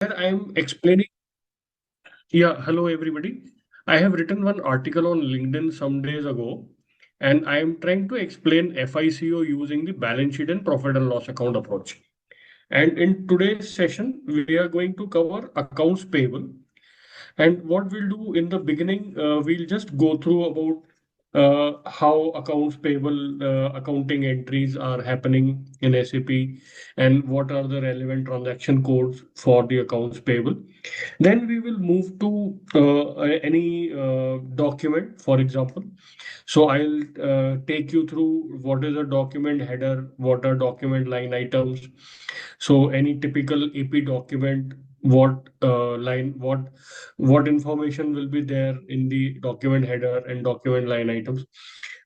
Where I'm explaining. Yeah, hello everybody. I have written one article on LinkedIn some days ago, and I am trying to explain FICO using the balance sheet and profit and loss account approach. And in today's session, we are going to cover accounts payable. And what we'll do in the beginning, we'll just go through about how accounts payable accounting entries are happening in SAP and what are the relevant transaction codes for the accounts payable. Then we will move to any document, for example. So I'll take you through what is a document header, what are document line items. So any typical AP document, what information will be there in the document header and document line items.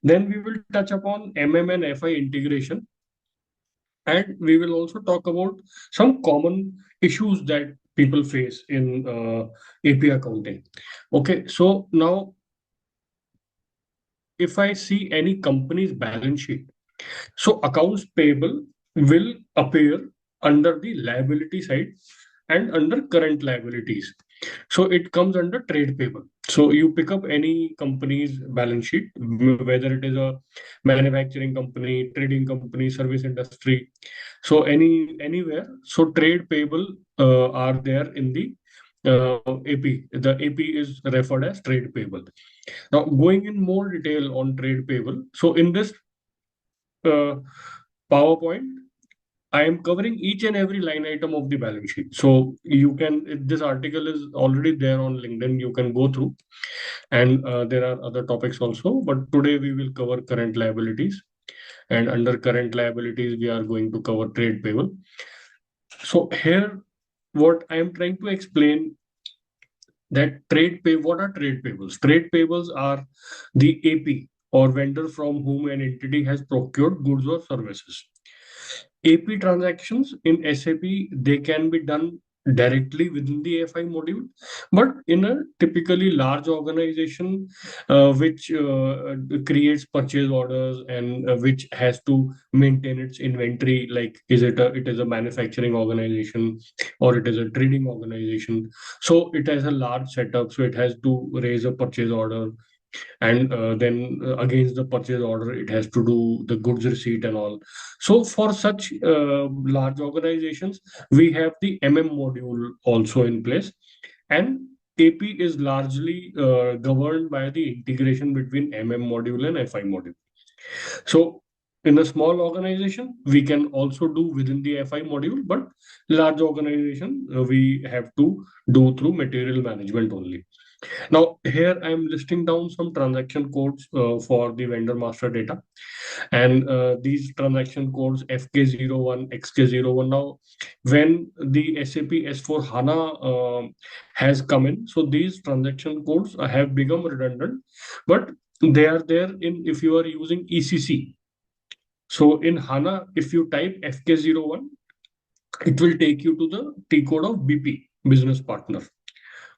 Then we will touch upon MM and FI integration, and we will also talk about some common issues that people face in AP accounting. Okay, so now if I see any company's balance sheet, so accounts payable will appear under the liability side and under current liabilities. So it comes under trade payable. So you pick up any company's balance sheet, whether it is a manufacturing company, trading company, service industry. So anywhere. So trade payable are there in the AP. The AP is referred as trade payable. Now going in more detail on trade payable. So in this uh, PowerPoint, I am covering each and every line item of the balance sheet. So you can, if this article is already there on LinkedIn, you can go through, and there are other topics also. But today we will cover current liabilities, and under current liabilities, we are going to cover trade payable. So here, what I am trying to explain that what are trade payables? Trade payables are the AP or vendor from whom an entity has procured goods or services. AP transactions in SAP, they can be done directly within the FI module, but in a typically large organization which creates purchase orders and which has to maintain its inventory, like it is a manufacturing organization or it is a trading organization. So it has a large setup, so it has to raise a purchase order, and then against the purchase order it has to do the goods receipt and all. So for such large organizations, we have the module also in place, and AP is largely governed by the integration between module and FI module. So in a small organization, we can also do within the FI module, but large organization, we have to do through material management only. Now, here I am listing down some transaction codes for the vendor master data. And these transaction codes FK01, XK01. Now, when the SAP S4 HANA has come in, so these transaction codes have become redundant, but they are there in if you are using ECC. So in HANA, if you type FK01, it will take you to the T code of BP, business partner.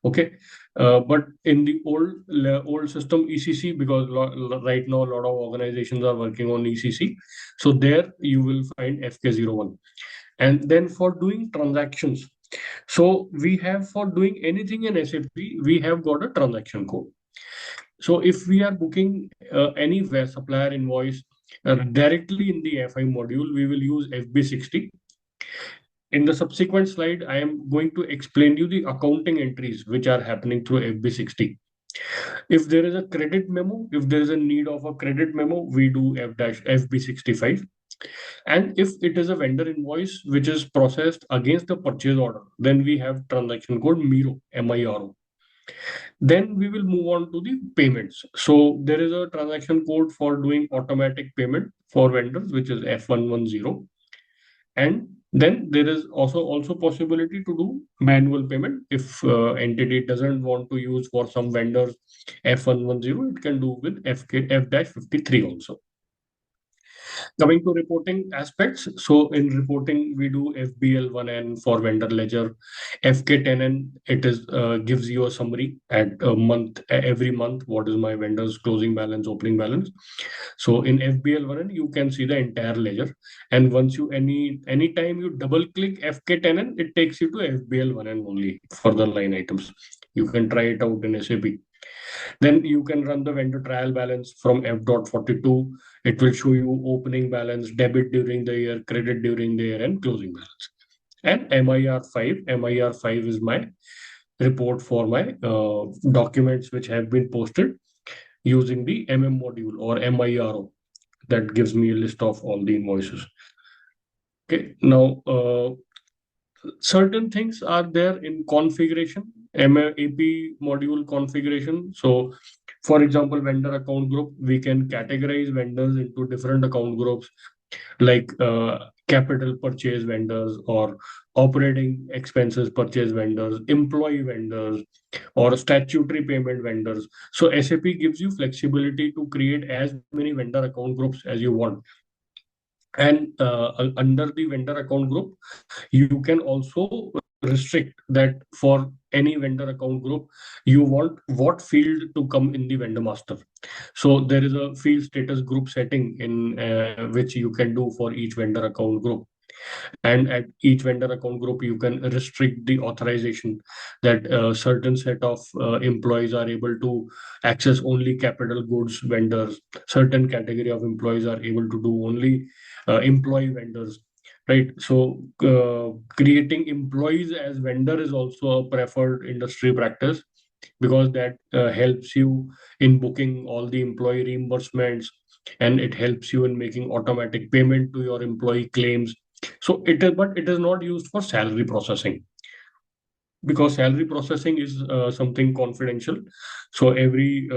Okay, but in the old system ECC, because right now a lot of organizations are working on ECC, so there you will find FK01. And then for doing transactions, so we have, for doing anything in SAP, we have got a transaction code. So if we are booking anywhere supplier invoice directly in the FI module, we will use FB60. In the subsequent slide, I am going to explain you the accounting entries which are happening through FB60. If there is a credit memo, if there is a need of a credit memo, we do FB65. And if it is a vendor invoice which is processed against the purchase order, then we have transaction code MIRO, MIRO. Then we will move on to the payments. So there is a transaction code for doing automatic payment for vendors, which is F110. And then there is also possibility to do manual payment. If entity doesn't want to use for some vendors F110, it can do with F-53 also. Coming to reporting aspects, so in reporting we do FBL1N for vendor ledger, FK10N. It is gives you a summary at a month, every month, what is my vendor's closing balance, opening balance. So in FBL1N you can see the entire ledger, and once you anytime you double click FK10N, it takes you to FBL1N only for the line items. You can try it out in SAP. Then you can run the vendor trial balance from F.42. It will show you opening balance, debit during the year, credit during the year, and closing balance. And MIR5. MIR5 is my report for my documents which have been posted using the module or MIRO. That gives me a list of all the invoices. Okay. Now, certain things are there in configuration, AP module configuration. So, for example, vendor account group, we can categorize vendors into different account groups like capital purchase vendors or operating expenses purchase vendors, employee vendors, or statutory payment vendors. So SAP gives you flexibility to create as many vendor account groups as you want. And under the vendor account group, you can also restrict that for any vendor account group, you want what field to come in the vendor master. So there is a field status group setting in which you can do for each vendor account group. And at each vendor account group, you can restrict the authorization that a certain set of employees are able to access only capital goods vendors. Certain category of employees are able to do only employee vendors, right? So creating employees as vendor is also a preferred industry practice because that helps you in booking all the employee reimbursements, and it helps you in making automatic payment to your employee claims. So it is, but it is not used for salary processing because salary processing is something confidential. So every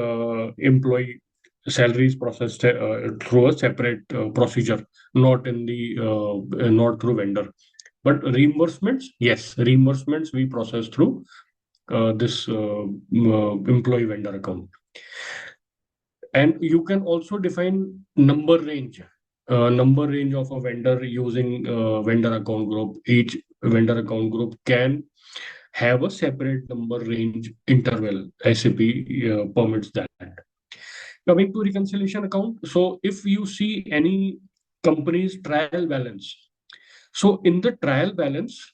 employee salary is processed through a separate procedure, not in the not through vendor. But reimbursements, yes, reimbursements we process through this employee vendor account. And you can also define number range of a vendor using vendor account group. Each vendor account group can have a separate number range interval. SAP permits that. Coming to reconciliation account, so if you see any company's trial balance, so in the trial balance,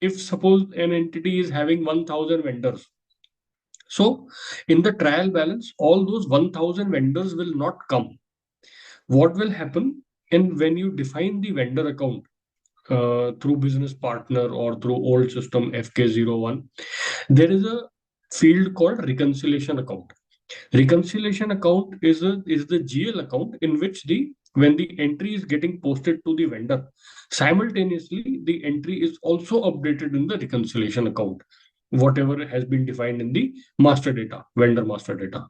if suppose an entity is having 1,000 vendors, so in the trial balance, all those 1,000 vendors will not come. What will happen? And when you define the vendor account through business partner or through old system FK01, there is a field called reconciliation account. Reconciliation account is the GL account in which the when the entry is getting posted to the vendor, simultaneously the entry is also updated in the reconciliation account, whatever has been defined in the master data, vendor master data.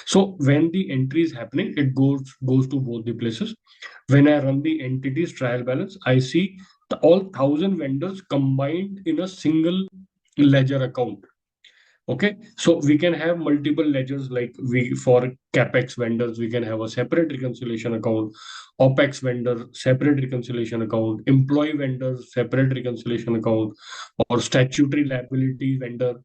So when the entry is happening, it goes to both the places. When I run the entities trial balance, I see all 1,000 vendors combined in a single ledger account. Okay, so we can have multiple ledgers like we for capex vendors, we can have a separate reconciliation account, opex vendor, separate reconciliation account, employee vendors, separate reconciliation account, or statutory liability vendor.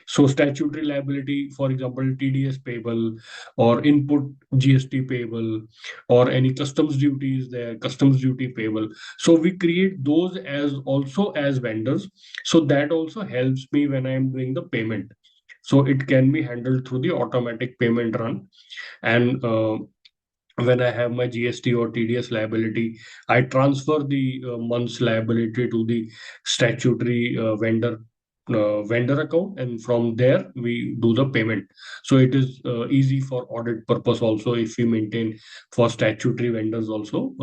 So statutory liability, for example, TDS payable or input GST payable or any customs duties there, customs duty payable. So we create those as also as vendors. So that also helps me when I'm doing the payment. So it can be handled through the automatic payment run. And when I have my GST or TDS liability, I transfer the month's liability to the statutory vendor account, and from there we do the payment. So it is easy for audit purpose also if we maintain for statutory vendors also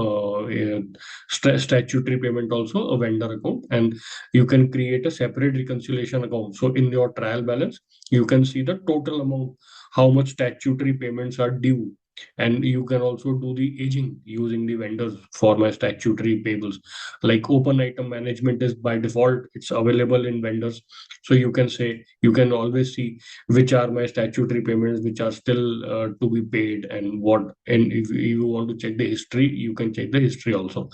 statutory payment also a vendor account, and you can create a separate reconciliation account. So in your trial balance, you can see the total amount, how much statutory payments are due And you can also do the aging using the vendors for my statutory payables. Like open item management is by default, it's available in vendors. So you can say, you can always see which are my statutory payments, which are still to be paid, and what. And if you want to check the history, you can check the history also.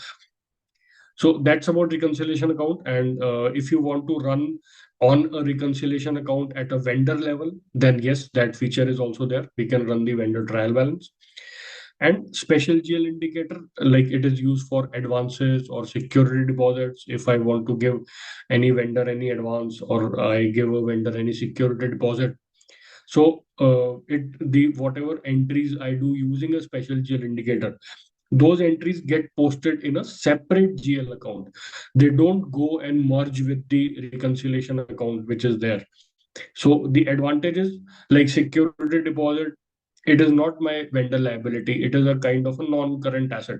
So that's about reconciliation account. And if you want to run on a reconciliation account at a vendor level, then yes, that feature is also there. We can run the vendor trial balance. And special GL indicator, like it is used for advances or security deposits. If I want to give any vendor any advance, or I give a vendor any security deposit, so it the whatever entries I do using a special GL indicator, those entries get posted in a separate GL account. They don't go and merge with the reconciliation account which is there. So the advantage is, like security deposit, it is not my vendor liability. It is a kind of a non-current asset.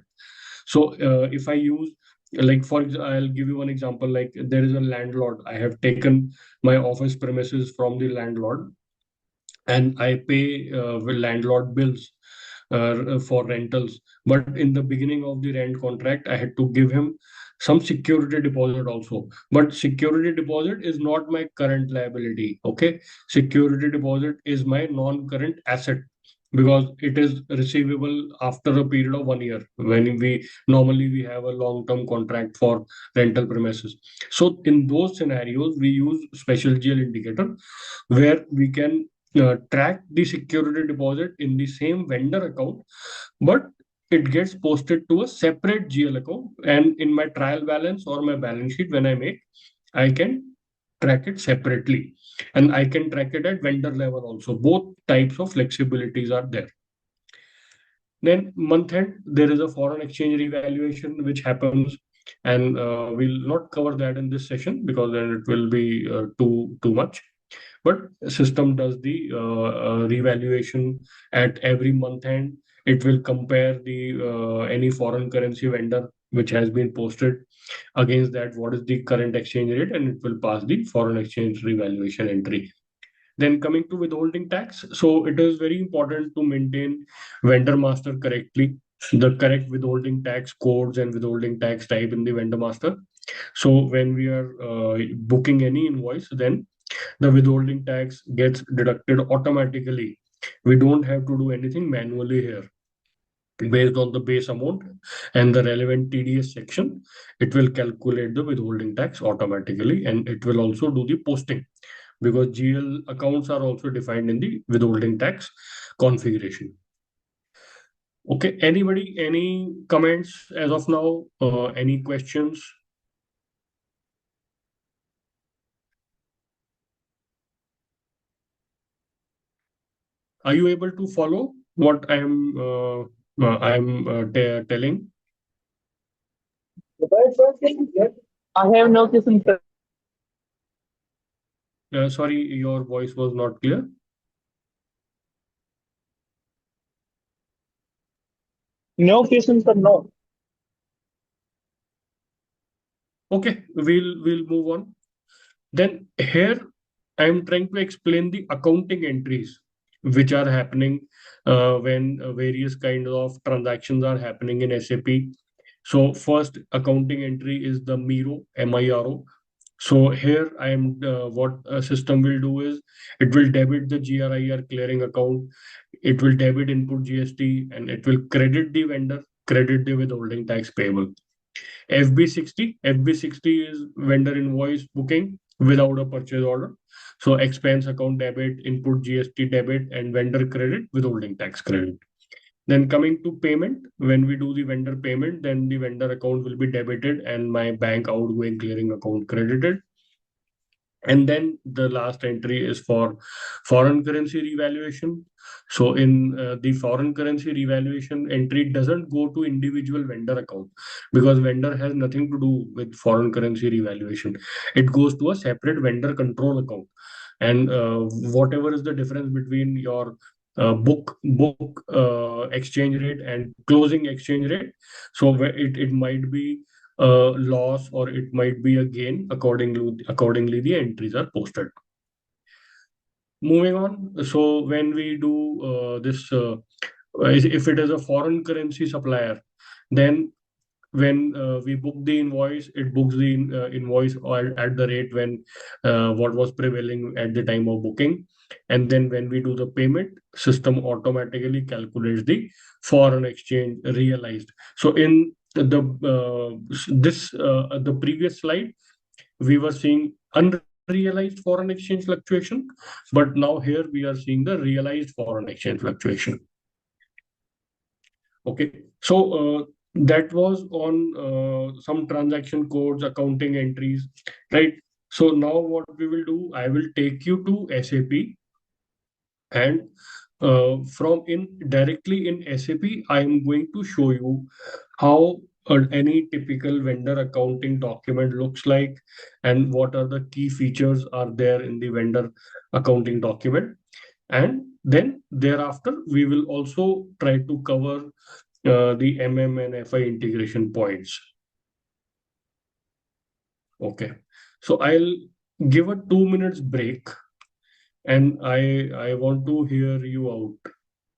So if I use, like I'll give you one example. Like there is a landlord. I have taken my office premises from the landlord, and I pay landlord bills for rentals. But in the beginning of the rent contract, I had to give him some security deposit also. But security deposit is not my current liability. Okay, security deposit is my non-current asset, because it is receivable after a period of 1 year, when we normally we have a long-term contract for rental premises. So in those scenarios, we use special GL indicator, where we can track the security deposit in the same vendor account, but it gets posted to a separate GL account. And in my trial balance or my balance sheet, when I make, I can track it separately, and I can track it at vendor level also. Both types of flexibilities are there. Then month end, there is a foreign exchange revaluation which happens, and we'll not cover that in this session because then it will be too much. But system does the revaluation at every month end. It will compare the any foreign currency vendor which has been posted against that, what is the current exchange rate, and it will pass the foreign exchange revaluation entry. Then coming to withholding tax, so it is very important to maintain vendor master correctly, the correct withholding tax codes and withholding tax type in the vendor master. So when we are booking any invoice, then the withholding tax gets deducted automatically. We don't have to do anything manually here. Based on the base amount and the relevant TDS section, it will calculate the withholding tax automatically, and it will also do the posting, because GL accounts are also defined in the withholding tax configuration. Okay, anybody, any comments as of now? Any questions? Are you able to follow what I'm telling? I have no questions, sir. Sorry, your voice was not clear. No questions, sir. No. Okay, we'll move on. Then here I'm trying to explain the accounting entries which are happening when various kind of transactions are happening in SAP. So first accounting entry is the MIRO, MIRO. So here I am what a system will do is, it will debit the GRIR clearing account, it will debit input GST, and it will credit the vendor, credit the withholding tax payable. FB60 is vendor invoice booking without a purchase order. So expense account debit, input GST debit, and vendor credit, withholding tax credit. Then coming to payment, when we do the vendor payment, then the vendor account will be debited and my bank outgoing clearing account credited. And then the last entry is for foreign currency revaluation. So in the foreign currency revaluation entry, it doesn't go to individual vendor account, because vendor has nothing to do with foreign currency revaluation. It goes to a separate vendor control account. And whatever is the difference between your book exchange rate and closing exchange rate, so it might be loss or it might be a gain. Accordingly the entries are posted. Moving on, so when we do this If it is a foreign currency supplier, then when we book the invoice, it books the invoice at the rate when what was prevailing at the time of booking. And then when we do the payment, system automatically calculates the foreign exchange realized. So in the previous slide, we were seeing unrealized foreign exchange fluctuation, but now here we are seeing the realized foreign exchange fluctuation. Okay, so that was on some transaction codes, accounting entries, right? So now what we will do, I will take you to SAP, and from in directly in SAP, I am going to show you how any typical vendor accounting document looks like, and what are the key features are there in the vendor accounting document. And then thereafter, we will also try to cover the and FI integration points. Okay, so I'll give a 2 minutes break, and I want to hear you out.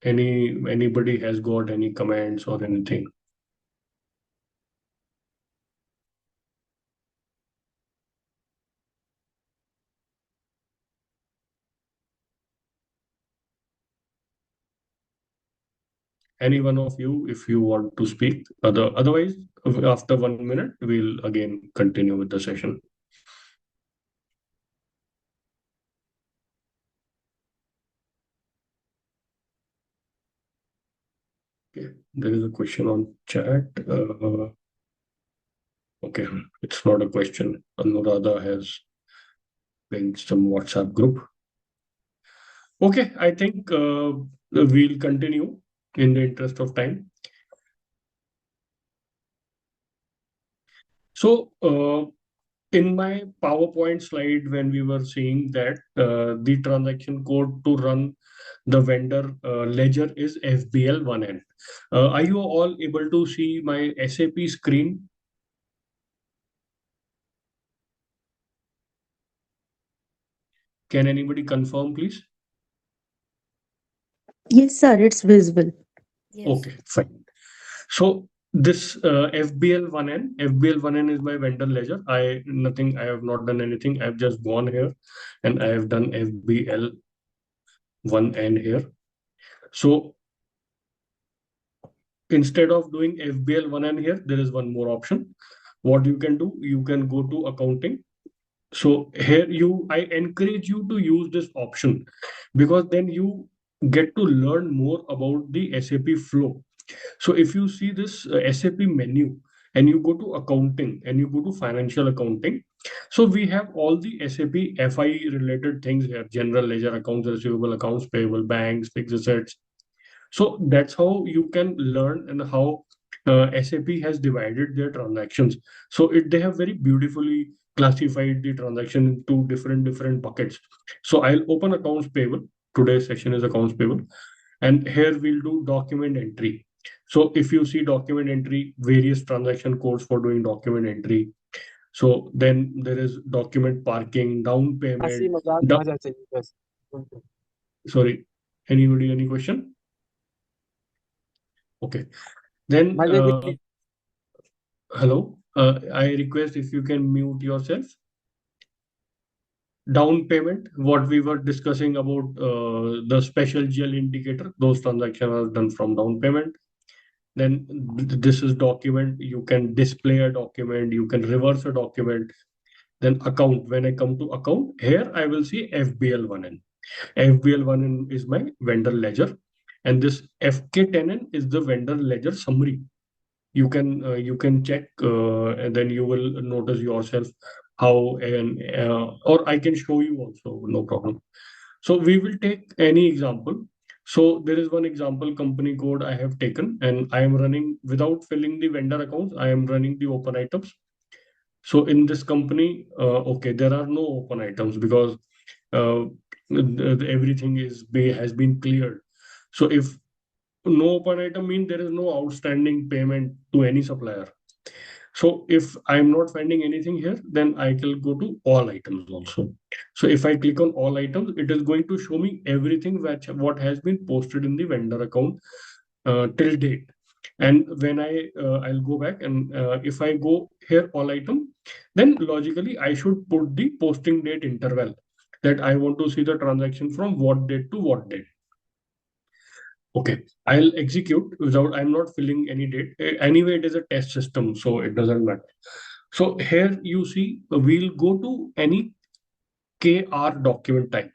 Anybody has got any comments or anything? Any one of you, if you want to speak. Otherwise, after 1 minute, we'll again continue with the session. Okay, there is a question on chat. Okay, it's not a question. Anuradha has linked some WhatsApp group. Okay, I think we'll continue in the interest of time. So, in my PowerPoint slide, when we were seeing that the transaction code to run the vendor ledger is FBL1N. Are you all able to see my SAP screen? Can anybody confirm, please? Yes, sir, it's visible. Yes. Okay, fine. So this FBL1N is my vendor ledger. I have not done anything. I've just gone here and I have done FBL1N here. So instead of doing FBL1N here, there is one more option. What you can do, you can go to accounting. So here I encourage you to use this option, because then you get to learn more about the SAP flow. So if you see this SAP menu and you go to accounting and you go to financial accounting, so we have all the SAP FI related things here: general ledger, accounts receivable, accounts payable, banks, fixed assets. So that's how you can learn, and how SAP has divided their transactions. So they have very beautifully classified the transaction into different buckets. So I'll open accounts payable. Today's session is accounts payable, and here we'll do document entry. So if you see document entry, various transaction codes for doing document entry. So then there is document parking, down payment. Sorry, anybody, any question? Okay. Then, hello. I request if you can mute yourself. Down payment, what we were discussing about the special GL indicator, those transactions are done from down payment. Then this is document. You can display a document, you can reverse a document. Then account, when I come to account, here I will see FBL1N. FBL1N is my vendor ledger, and this FK10N is the vendor ledger summary. You can check, and then you will notice yourself how, and or I can show you also, no problem. So we will take any example. So there is one example company code I have taken, and I am running without filling the vendor accounts. I am running the open items. So in this company, okay, there are no open items, because uh, everything has been cleared. So if no open item means there is no outstanding payment to any supplier. So if I'm not finding anything here, then I will go to all items also. So if I click on all items, it is going to show me everything what has been posted in the vendor account till date. And when I'll go back, and if I go here all item, then logically I should put the posting date interval that I want to see the transaction from what date to what date. Okay, I'll execute without, I'm not filling any date. Anyway, it is a test system, so it doesn't matter. So here you see, we'll go to any KR document type.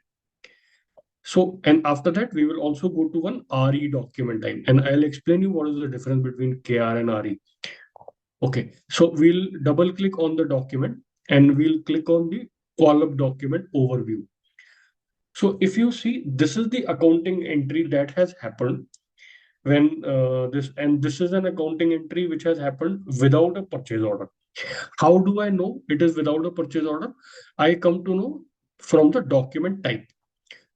So, and after that, we will also go to one RE document type, and I'll explain you what is the difference between KR and RE. Okay, so we'll double click on the document and we'll click on the column document overview. So if you see, this is the accounting entry that has happened when this is an accounting entry which has happened without a purchase order. How do I know it is without a purchase order? I come to know from the document type.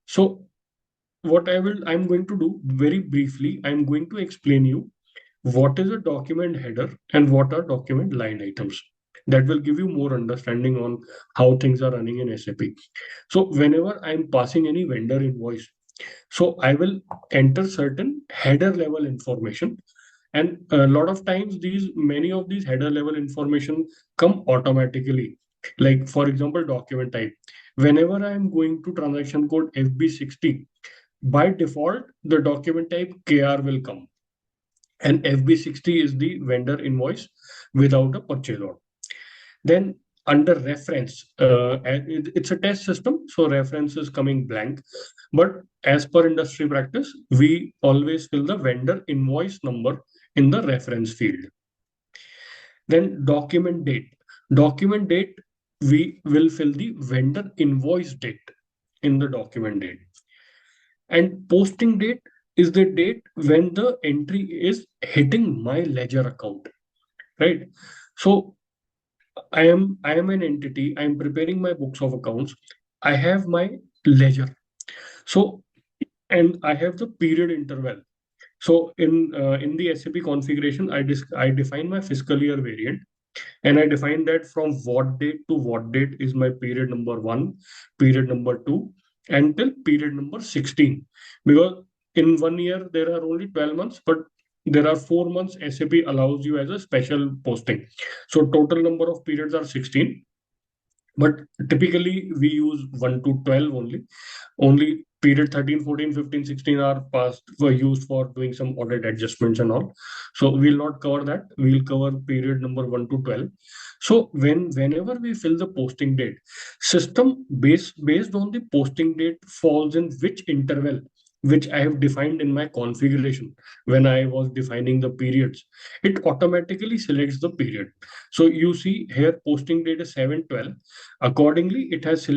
So what I'm going to do very briefly, I'm going to explain you what is a document header and what are document line items. That will give you more understanding on how things are running in SAP. So whenever I'm passing any vendor invoice, so I will enter certain header level information. And a lot of times many of these header level information come automatically. Like for example, document type. Whenever I'm going to transaction code FB60, by default, the document type KR will come. And FB60 is the vendor invoice without a purchase order. Then under reference, it's a test system, so reference is coming blank. But as per industry practice, we always fill the vendor invoice number in the reference field. Then document date. Document date, we will fill the vendor invoice date in the document date. And posting date is the date when the entry is hitting my ledger account, right? So I am an entity. I am preparing my books of accounts. I have my ledger. So and I have the period interval. So in the SAP configuration, I define my fiscal year variant, and I define that from what date to what date is my period number 1, period number 2, until period number 16. Because in 1 year there are only 12 months, but there are 4 months SAP allows you as a special posting. So total number of periods are 16. But typically we use 1 to 12 only. Only period 13, 14, 15, 16 are passed were used for doing some audit adjustments and all. So we'll not cover that. We'll cover period number 1 to 12. So whenever we fill the posting date, system based on the posting date falls in which interval, which I have defined in my configuration when I was defining the periods, it automatically selects the period. So you see here posting date is 7/12. Accordingly, it has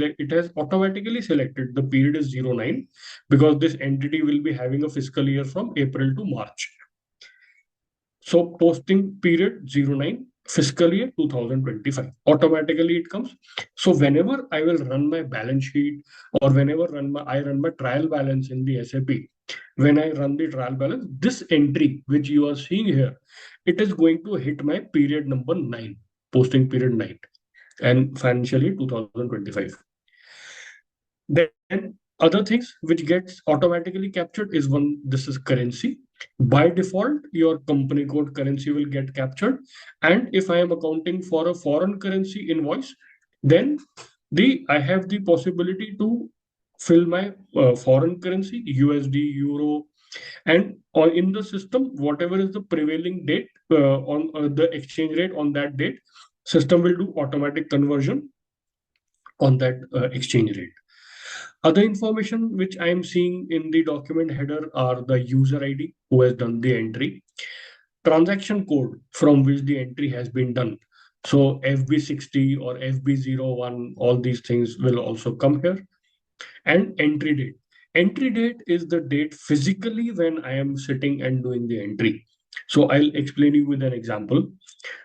automatically selected the period is 09 because this entity will be having a fiscal year from April to March. So posting period 09 fiscal year 2025 automatically it comes. So whenever I will run my balance sheet or whenever I run my trial balance in the SAP, when I run the trial balance, this entry which you are seeing here, it is going to hit my period number 9, posting period 9, and financially 2025. Then other things which gets automatically captured is one, this is currency. By default, your company code currency will get captured. And if I am accounting for a foreign currency invoice, then I have the possibility to fill my foreign currency, USD, Euro, and in the system, whatever is the prevailing date on the exchange rate on that date, system will do automatic conversion on that exchange rate. Other information which I am seeing in the document header are the user ID who has done the entry, transaction code from which the entry has been done. So FB60 or FB01, all these things will also come here. And entry date. Entry date is the date physically when I am sitting and doing the entry. So I'll explain you with an example.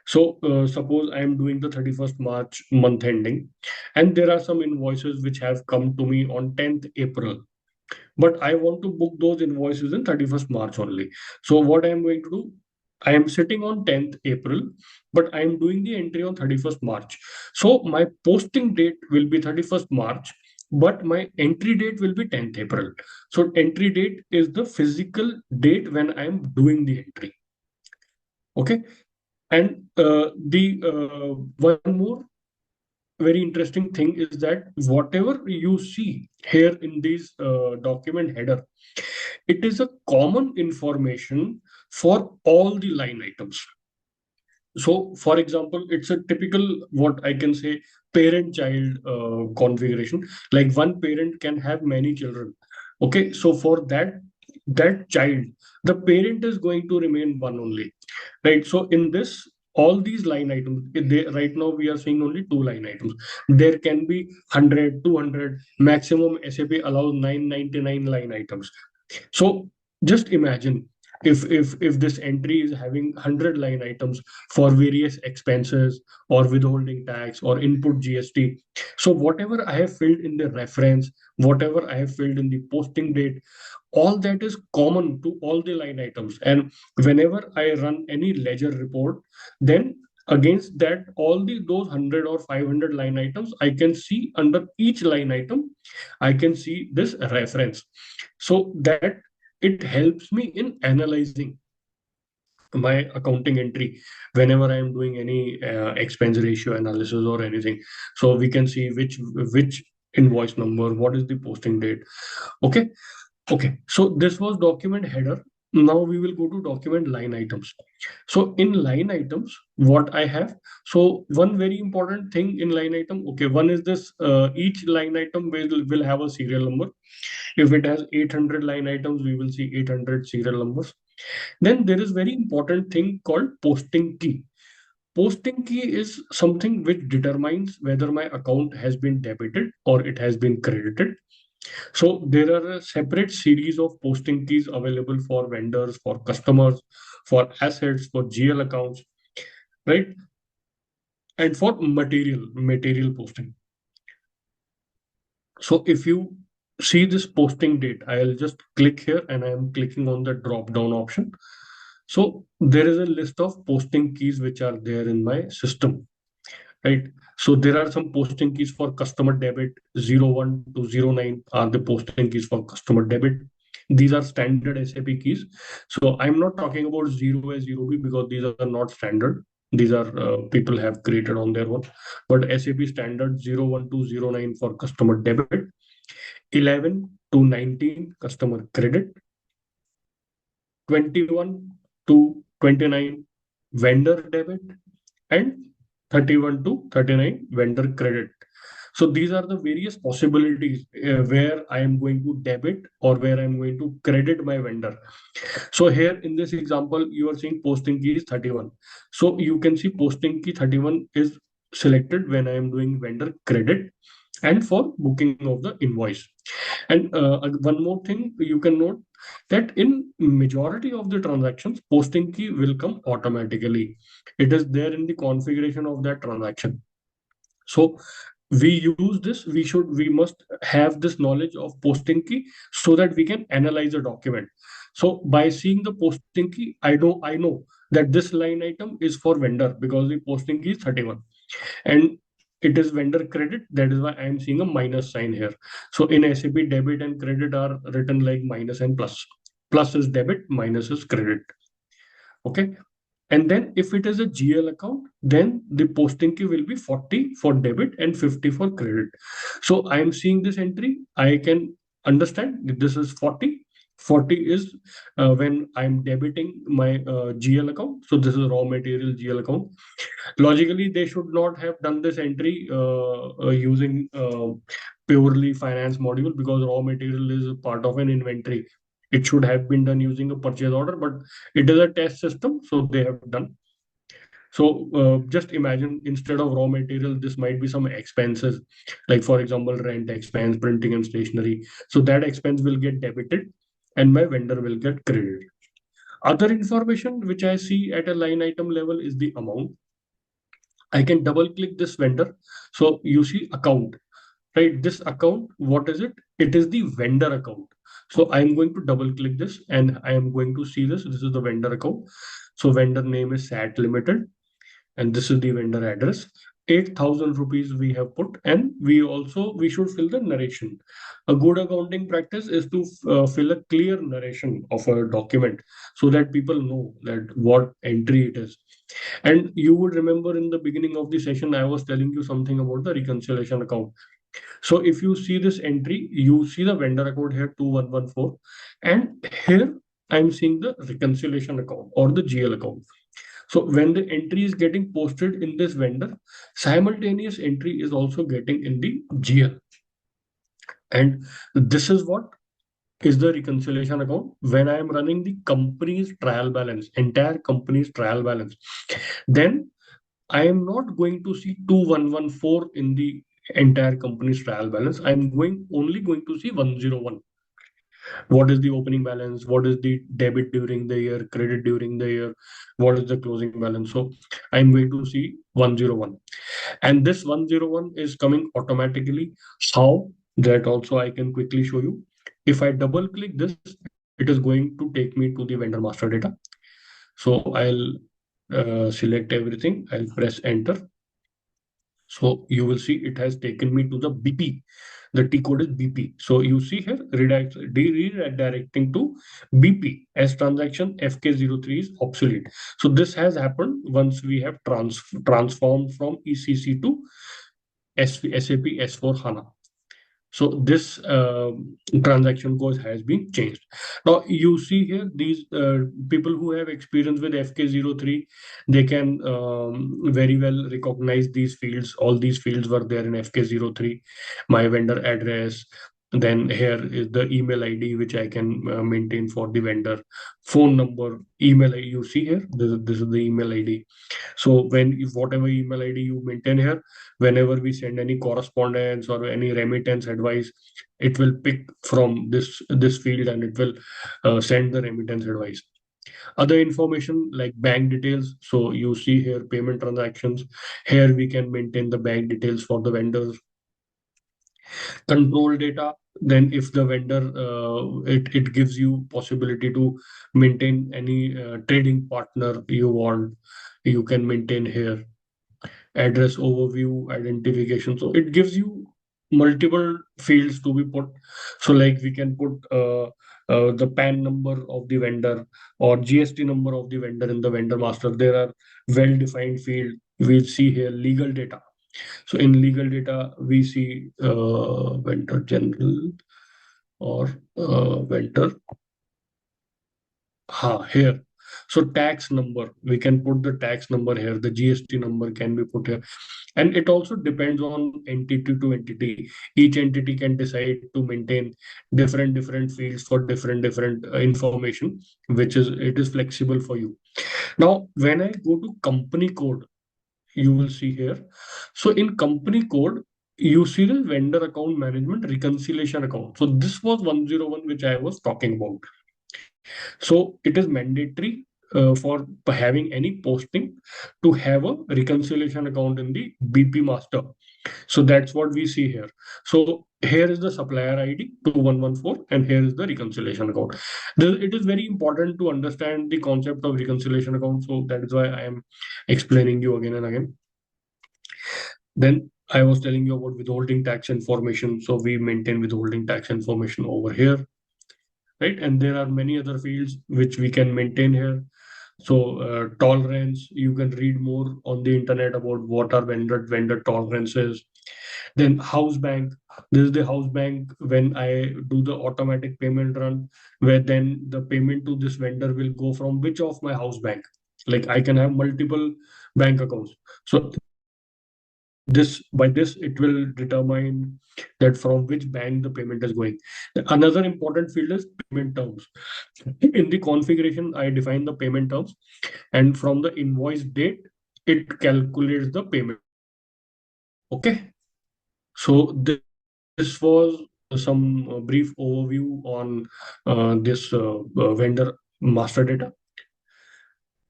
So suppose I am doing the 31st March month ending, and there are some invoices which have come to me on 10th April. But I want to book those invoices in 31st March only. So what I am going to do, I am sitting on 10th April, but I am doing the entry on 31st March. So my posting date will be 31st March, but my entry date will be 10th April. So entry date is the physical date when I am doing the entry. Okay. And one more very interesting thing is that whatever you see here in this document header, it is a common information for all the line items. So, for example, it's a typical, what I can say, parent-child configuration. Like one parent can have many children. Okay, so for that child, the parent is going to remain one only, right? So in this, all these line items, right now we are seeing only two line items. There can be 100, 200, maximum SAP allows 999 line items. So just imagine if this entry is having 100 line items for various expenses or withholding tax or input GST. So whatever I have filled in the reference, whatever I have filled in the posting date, all that is common to all the line items. And whenever I run any ledger report, then against that, all those 100 or 500 line items, I can see under each line item, I can see this reference. So that it helps me in analyzing my accounting entry whenever I am doing any expense ratio analysis or anything. So we can see which invoice number, what is the posting date. Okay. Okay, so this was document header. Now we will go to document line items. So in line items, what I have, so one very important thing in line item, okay, one is this, each line item will have a serial number. If it has 800 line items, we will see 800 serial numbers. Then there is very important thing called posting key. Posting key is something which determines whether my account has been debited or it has been credited. So there are a separate series of posting keys available for vendors, for customers, for assets, for GL accounts, right? And for material posting. So if you see this posting date, I'll just click here and I'm clicking on the drop down option. So there is a list of posting keys which are there in my system, right? So there are some posting keys for customer debit. 01 to 09 are the posting keys for customer debit. These are standard SAP keys. So I'm not talking about 0A, 0B because these are not standard. These are people have created on their own. But SAP standard 01 to 09 for customer debit, 11 to 19 customer credit, 21 to 29 vendor debit, and 31 to 39 vendor credit. So these are the various possibilities where I am going to debit or where I'm going to credit my vendor. So here in this example, you are seeing posting key is 31. So you can see posting key 31 is selected when I am doing vendor credit and for booking of the invoice. And one more thing you can note that in majority of the transactions, posting key will come automatically. It is there in the configuration of that transaction. So we use this, we must have this knowledge of posting key so that we can analyze a document. So by seeing the posting key, I know that this line item is for vendor because the posting key is 31 and it is vendor credit. That is why I am seeing a minus sign here. So in SAP, debit and credit are written like minus and plus. Plus is debit, minus is credit. Okay. And then if it is a GL account, then the posting key will be 40 for debit and 50 for credit. So I am seeing this entry. I can understand that this is 40. 40 is when I'm debiting my GL account. So this is raw material GL account. Logically, they should not have done this entry using purely finance module because raw material is a part of an inventory. It should have been done using a purchase order, but it is a test system, so they have done. So just imagine instead of raw material, this might be some expenses, like for example, rent expense, printing and stationery. So that expense will get debited and my vendor will get credited. Other information which I see at a line item level is the amount. I can double click this vendor. So you see account, right? This account, what is it? It is the vendor account. So I'm going to double click this and I am going to see this. This is the vendor account. So vendor name is SAT Limited and this is the vendor address. 8,000 rupees we have put, and we should fill the narration. A good accounting practice is to fill a clear narration of a document so that people know that what entry it is. And you would remember in the beginning of the session, I was telling you something about the reconciliation account. So if you see this entry, you see the vendor account here 2114, and here I'm seeing the reconciliation account or the GL account. So when the entry is getting posted in this vendor, simultaneous entry is also getting in the GL. And this is what is the reconciliation account when I am running the company's trial balance, entire company's trial balance. Then I am not going to see 2114 in the entire company's trial balance. I'm only going to see 101. What is the opening balance? What is the debit during the year, credit during the year? What is the closing balance? So I'm going to see 101. And this 101 is coming automatically. How? That also I can quickly show you. If I double click this, it is going to take me to the vendor master data. So I'll select everything. I'll press enter. So you will see it has taken me to the BP. The T code is BP. So you see here redirecting to BP as transaction FK03 is obsolete. So this has happened once we have transformed from ECC to SAP S4 HANA. So this transaction code has been changed. Now you see here these people who have experience with FK03, they can very well recognize these fields. All these fields were there in FK03. My vendor address. Then here is the email ID which I can maintain for the vendor. Phone number, email ID. You see here, this is the email ID. So if whatever email ID you maintain here, whenever we send any correspondence or any remittance advice, it will pick from this field and it will send the remittance advice. Other information like bank details. So you see here payment transactions. Here we can maintain the bank details for the vendors. Control data. Then if the vendor, it gives you possibility to maintain any trading partner you want, you can maintain here. Address overview, identification. So it gives you multiple fields to be put. So like we can put the PAN number of the vendor or GST number of the vendor in the vendor master. There are well-defined field. We see here legal data. So in legal data, we see vendor general or vendor. Here. So tax number, we can put the tax number here. The GST number can be put here. And it also depends on entity to entity. Each entity can decide to maintain different fields for different information, it is flexible for you. Now, when I go to company code, you will see here. So in company code, you see the vendor account management reconciliation account. So this was 101, which I was talking about. So it is mandatory for having any posting to have a reconciliation account in the BP master. So that's what we see here. So here is the supplier ID 2114, and here is the reconciliation account. It is very important to understand the concept of reconciliation account. So that is why I am explaining you again and again. Then I was telling you about withholding tax information. So we maintain withholding tax information over here, right? And there are many other fields which we can maintain here. So tolerance, you can read more on the internet about what are vendor tolerances. Then house bank, this is the house bank when I do the automatic payment run, where then the payment to this vendor will go from which of my house bank. Like I can have multiple bank accounts. So by this it will determine that from which bank the payment is going. Another important field is payment terms. In the configuration, I define the payment terms, and from the invoice date, it calculates the payment. Okay. So this was some brief overview on this vendor master data.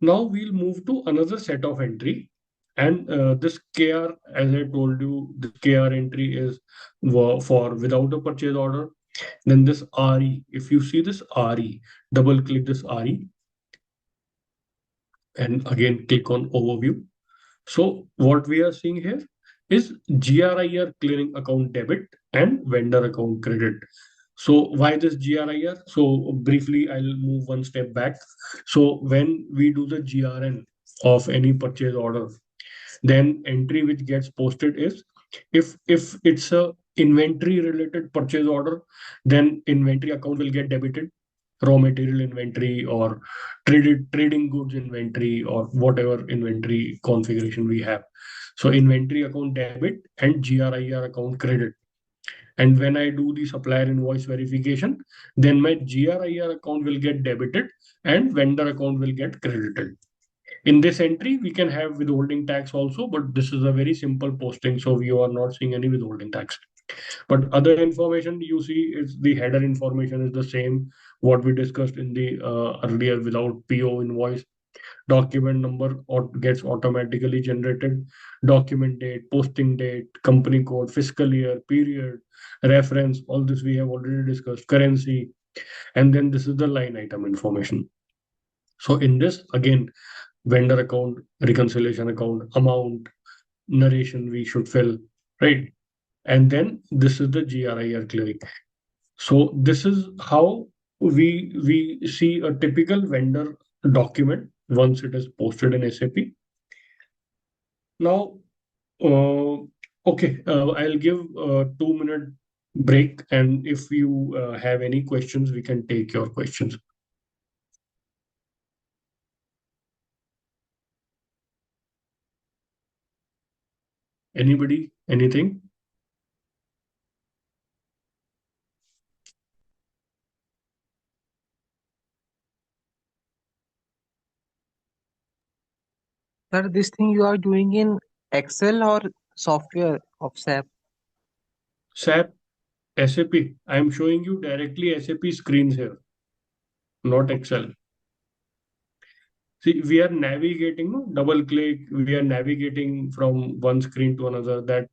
Now we'll move to another set of entry. And this KR, as I told you, the KR entry is for without a purchase order. Then this RE, if you see this RE, double click this RE and again click on overview. So what we are seeing here is GRIR clearing account debit and vendor account credit. So why this GRIR? So briefly, I'll move one step back. So when we do the GRN of any purchase order, then entry which gets posted is if it's a inventory related purchase order, then inventory account will get debited, raw material inventory or trading goods inventory or whatever inventory configuration we have. So inventory account debit and GRIR account credit. And when I do the supplier invoice verification, then my GRIR account will get debited and vendor account will get credited. In this entry, we can have withholding tax also, but this is a very simple posting, so we are not seeing any withholding tax. But other information you see is the header information is the same what we discussed in the earlier without PO invoice. Document number or gets automatically generated. Document date, posting date, company code, fiscal year, period, reference. All this we have already discussed. Currency, and then this is the line item information. So in this again, vendor account, reconciliation account, amount, narration we should fill, right? And then this is the GRIR clearing. So this is how we see a typical vendor document once it is posted in SAP. Now, uh, okay, I'll give a 2 minute break, and if you have any questions, we can take your questions. Anybody? Anything? Sir, this thing you are doing in Excel or software of SAP? SAP, SAP. I'm showing you directly SAP screens here, not Excel. See, we are navigating, no? Double click, we are navigating from one screen to another. That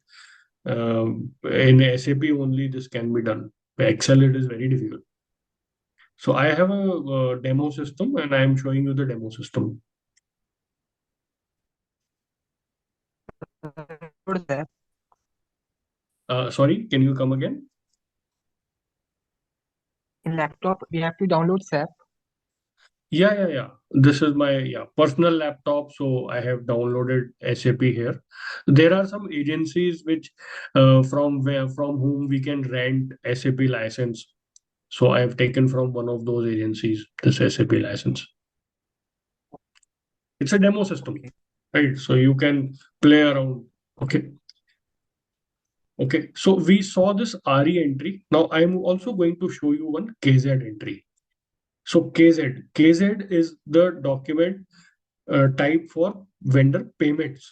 in SAP only this can be done. Excel, it is very difficult. So I have a demo system and I am showing you the demo system. Download SAP. Sorry, can you come again? In laptop, we have to download SAP. Yeah. This is my personal laptop, so I have downloaded SAP here. There are some agencies which from whom we can rent SAP license. So I have taken from one of those agencies this SAP license. It's a demo system, Okay. right? So you can play around. Okay. Okay. So we saw this RE entry. Now I'm also going to show you one KZ entry. So KZ is the document type for vendor payments,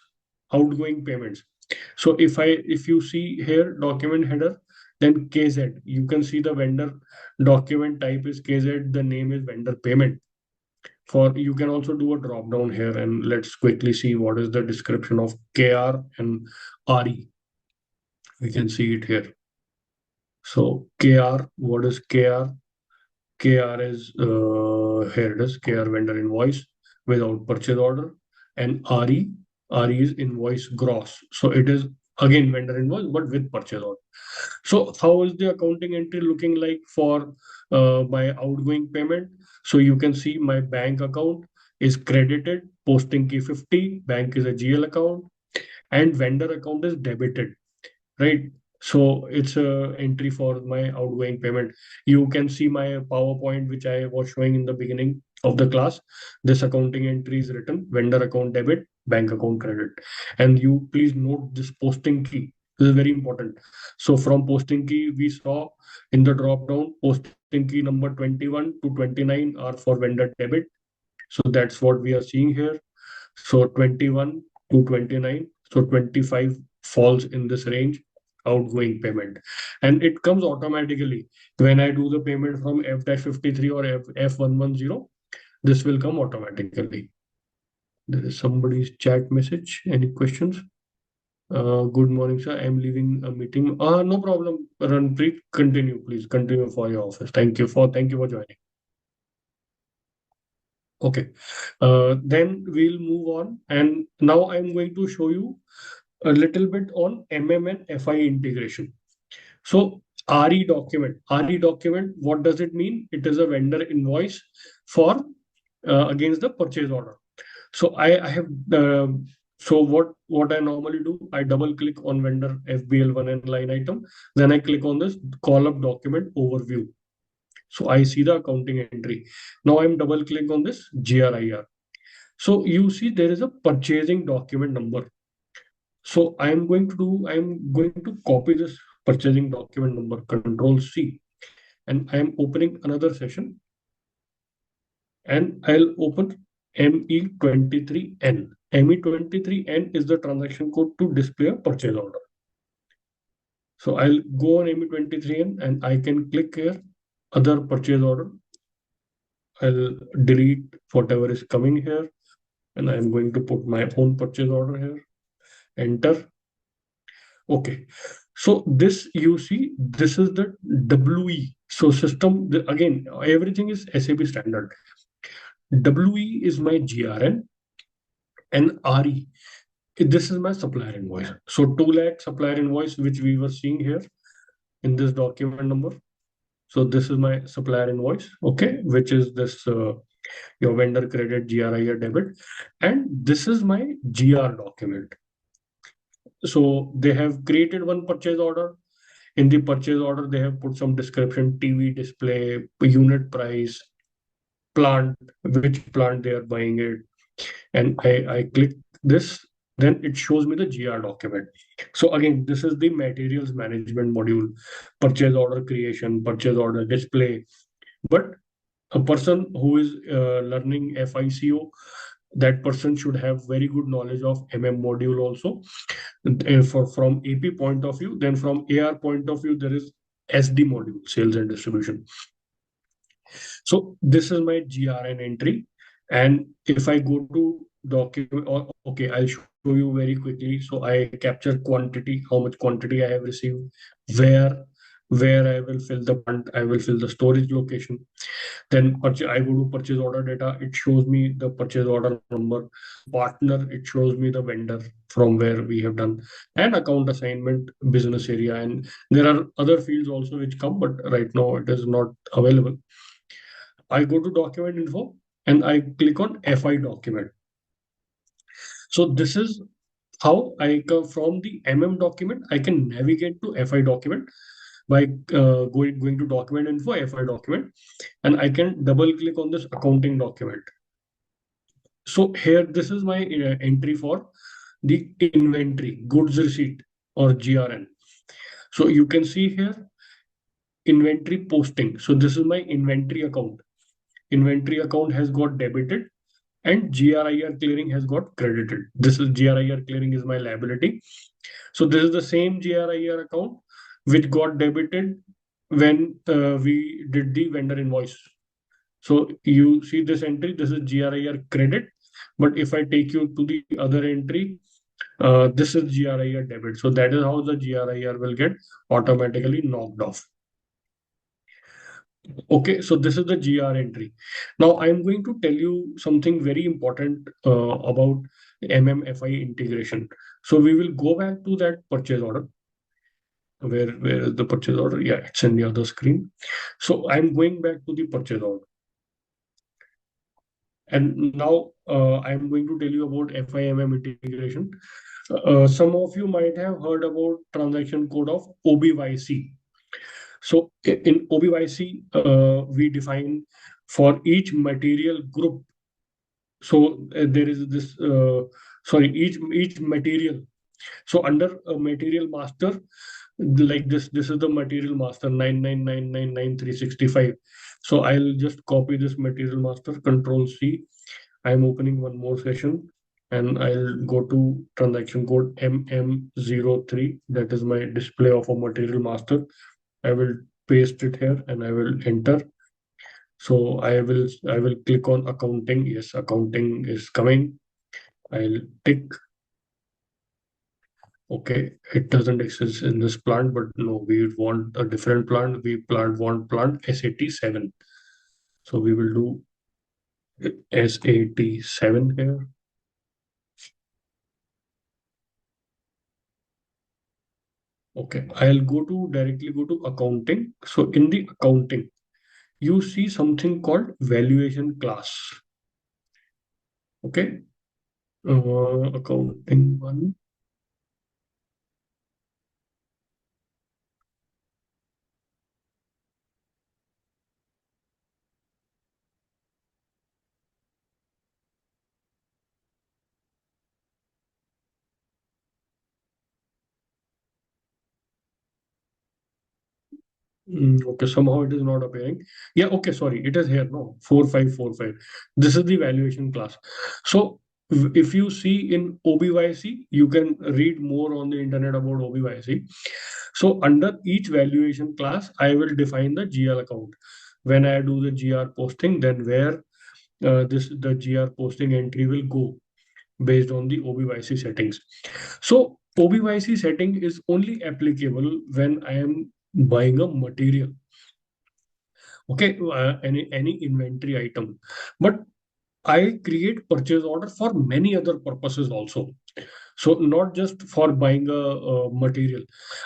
outgoing payments. So if you see here document header, then KZ, you can see the vendor document type is KZ, the name is vendor payment. For you can also do a drop down here and let's quickly see what is the description of KR and RE. We can see it here. So KR, what is KR? KR is here it is KR vendor invoice without purchase order, and RE is invoice gross. So it is again vendor invoice but with purchase order. So how is the accounting entry looking like for my outgoing payment? So you can see my bank account is credited, posting key 50, bank is a GL account, and vendor account is debited, right? So it's a entry for my outgoing payment. You can see my PowerPoint, which I was showing in the beginning of the class. This accounting entry is written vendor account debit, bank account credit. And you please note this posting key. This is very important. So from posting key, we saw in the drop down, posting key number 21 to 29 are for vendor debit. So that's what we are seeing here. So 21 to 29. So 25 falls in this range, outgoing payment. And it comes automatically. When I do the payment from F-53 or F110, this will come automatically. There is somebody's chat message. Any questions? Good morning, sir. I'm leaving a meeting. No problem. Ranpreet, continue, please. Continue for your office. Thank you for joining. Okay. Then we'll move on. And now I'm going to show you a little bit on MM and FI integration. So RE document, what does it mean? It is a vendor invoice for against the purchase order. So I have so what I normally do, I double click on vendor FBL1 and line item, then I click on this call up document overview. So I see the accounting entry. Now I'm double click on this GRIR. So you see there is a purchasing document number. So I'm going to copy this purchasing document number, Control C, and I'm opening another session, and I'll open ME23N. ME23N is the transaction code to display a purchase order. So I'll go on ME23N and I can click here, other purchase order. I'll delete whatever is coming here, and I'm going to put my own purchase order here. Enter. Okay. So this you see, this is the WE. So system, again, everything is SAP standard. WE is my GRN and RE. This is my supplier invoice. So 2 lakh supplier invoice, which we were seeing here in this document number. So this is my supplier invoice, okay, which is this your vendor credit GRIR debit. And this is my GR document. So they have created one purchase order. In the purchase order, they have put some description, TV display, unit price, plant, which plant they are buying it. And I click this, then it shows me the GR document. So again, this is the materials management module, purchase order creation, purchase order display. But a person who is learning FICO, that person should have very good knowledge of module also. From AP point of view, then from AR point of view, there is SD module, sales and distribution. So this is my GRN entry. And if I go to document, okay, I'll show you very quickly. So I capture quantity, how much quantity I have received, where where I will fill the plant, I will fill the storage location. Then I go to purchase order data. It shows me the purchase order number. Partner, it shows me the vendor from where we have done, and account assignment, business area. And there are other fields also which come, but right now it is not available. I go to document info and I click on FI document. So this is how I come from the document. I can navigate to FI document by going to document info, FI document, and I can double click on this accounting document. So here, this is my entry for the inventory, goods receipt or GRN. So you can see here, inventory posting. So this is my inventory account. Inventory account has got debited and GRIR clearing has got credited. This is GRIR clearing is my liability. So this is the same GRIR account which got debited when we did the vendor invoice. So you see this entry, this is GRIR credit. But if I take you to the other entry, this is GRIR debit. So that is how the GRIR will get automatically knocked off. Okay, so this is the GR entry. Now I'm going to tell you something very important about MMFI integration. So we will go back to that purchase order. Where is the purchase order? Yeah, it's in the other screen. So I'm going back to the purchase order. And now I'm going to tell you about FIMM integration. Some of you might have heard about transaction code of OBYC. So in OBYC, we define for each material group. So there is this, each material. So under a material master, like this is the material master 999999365. So I'll just copy this material master, Control C. I'm opening one more session and I'll go to transaction code MM03. That is my display of a material master. I will paste it here and I will enter. So I will click on accounting. Yes, accounting is coming. I'll tick. Okay, it doesn't exist in this plant, but no, we want a different plant. We want plant SAT 7. So we will do S87 here. Okay, I'll directly go to accounting. So in the accounting, you see something called valuation class. Okay, accounting one. Okay, somehow it is not appearing. Yeah, okay, sorry, it is here. No, 4545. This is the valuation class. So if you see in OBYC, you can read more on the internet about OBYC. So under each valuation class, I will define the GL account. When I do the GR posting, then where the GR posting entry will go based on the OBYC settings. So OBYC setting is only applicable when I am buying a material, okay, any inventory item. But I create purchase order for many other purposes also. So not just for buying a material,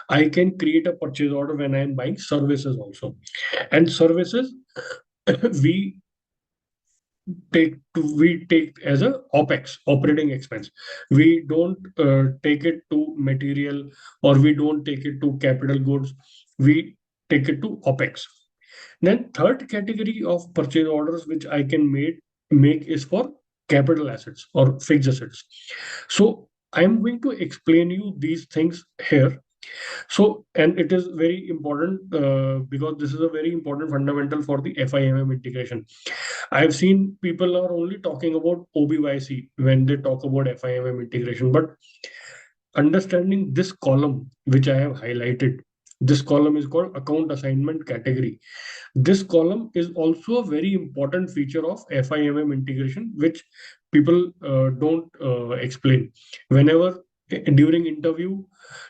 I can create a purchase order when I am buying services also. And services we take as a OPEX, operating expense. We don't take it to material, or we don't take it to capital goods. We take it to OPEX. Then third category of purchase orders which I can make is for capital assets or fixed assets. So I'm going to explain you these things here. So, and it is very important because this is a very important fundamental for the FIMM integration. I've seen people are only talking about OBYC when they talk about FIMM integration, but understanding this column, which I have highlighted, this column is called account assignment category. This column is also a very important feature of FIMM integration, which people don't explain. Whenever during interview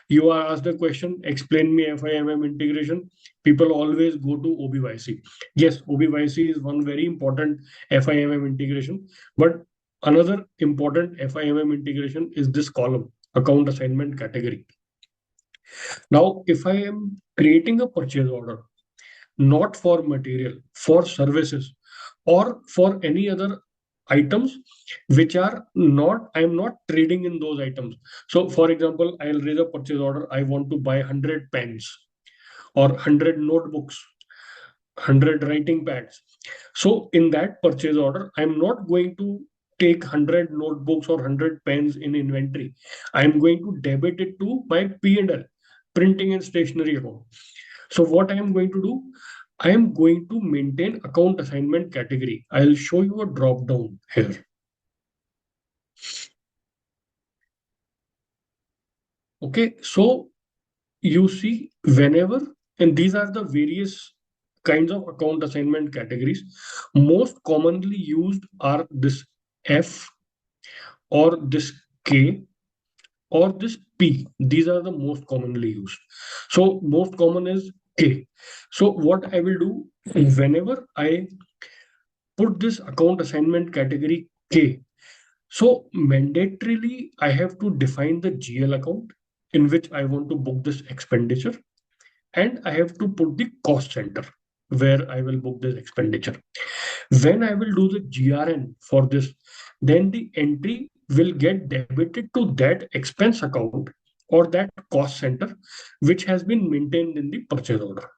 you are asked a question, explain me FIMM integration, people always go to OBYC. Yes, OBYC is one very important FIMM integration, but another important FIMM integration is this column, account assignment category. Now, if I am creating a purchase order, not for material, for services, or for any other items which are not, I'm not trading in those items. So, for example, I'll raise a purchase order. I want to buy 100 pens or 100 notebooks, 100 writing pads. So, in that purchase order, I'm not going to take 100 notebooks or 100 pens in inventory. I'm going to debit it to my P&L, printing and stationery account. So what I am going to do, I am going to maintain account assignment category. I'll show you a drop down here. Okay, so you see whenever, and these are the various kinds of account assignment categories. Most commonly used are this F or this K or this P. These are the most commonly used. So most common is K. So what I will do, whenever I put this account assignment category K, so mandatorily I have to define the GL account in which I want to book this expenditure, and I have to put the cost center where I will book this expenditure. When I will do the GRN for this, then the entry will get debited to that expense account or that cost center which has been maintained in the purchase order.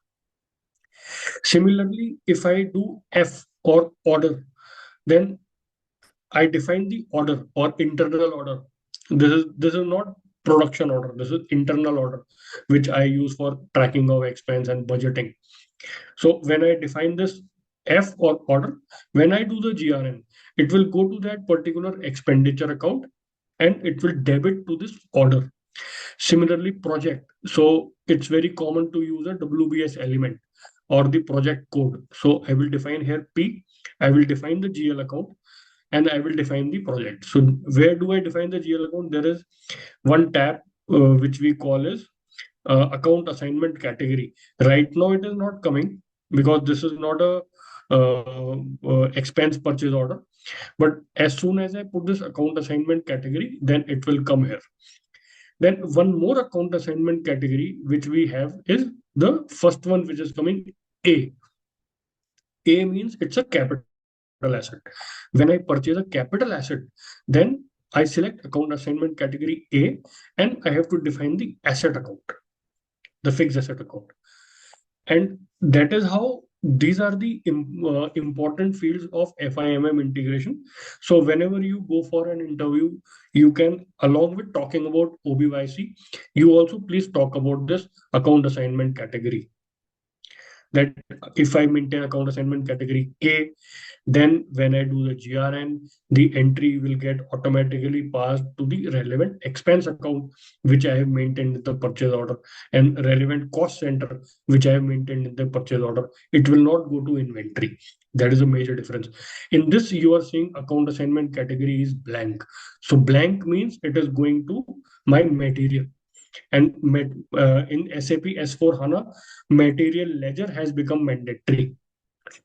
Similarly, if I do F or order, then I define the order or internal order. This is not production order. This is internal order, which I use for tracking of expense and budgeting. So when I define this F or order, when I do the GRN, it will go to that particular expenditure account and it will debit to this order. Similarly, project. So it's very common to use a WBS element or the project code. So I will define here P. I will define the GL account and I will define the project. So where do I define the GL account? There is one tab which we call as account assignment category. Right now it is not coming because this is not a expense purchase order. But as soon as I put this account assignment category, then it will come here. Then one more account assignment category which we have is the first one, which is coming A. A means it's a capital asset. When I purchase a capital asset, then I select account assignment category A, and I have to define the asset account, the fixed asset account. And that is how these are the important fields of FIMM integration. So whenever you go for an interview, you can, along with talking about OBYC, you also please talk about this account assignment category. That if I maintain account assignment category K, then when I do the GRN, the entry will get automatically passed to the relevant expense account, which I have maintained in the purchase order, and relevant cost center, which I have maintained in the purchase order. It will not go to inventory. That is a major difference. In this, you are seeing account assignment category is blank. So blank means it is going to my material. And in SAP S/4HANA, material ledger has become mandatory.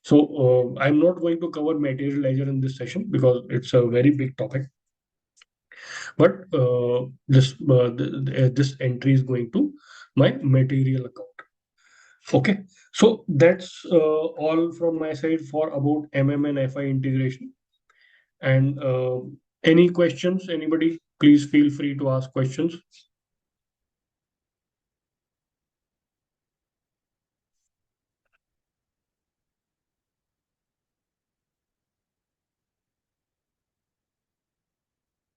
So I'm not going to cover material ledger in this session because it's a very big topic. But this entry is going to my material account. Okay, so that's all from my side for about and FI integration. And any questions, anybody? Please feel free to ask questions.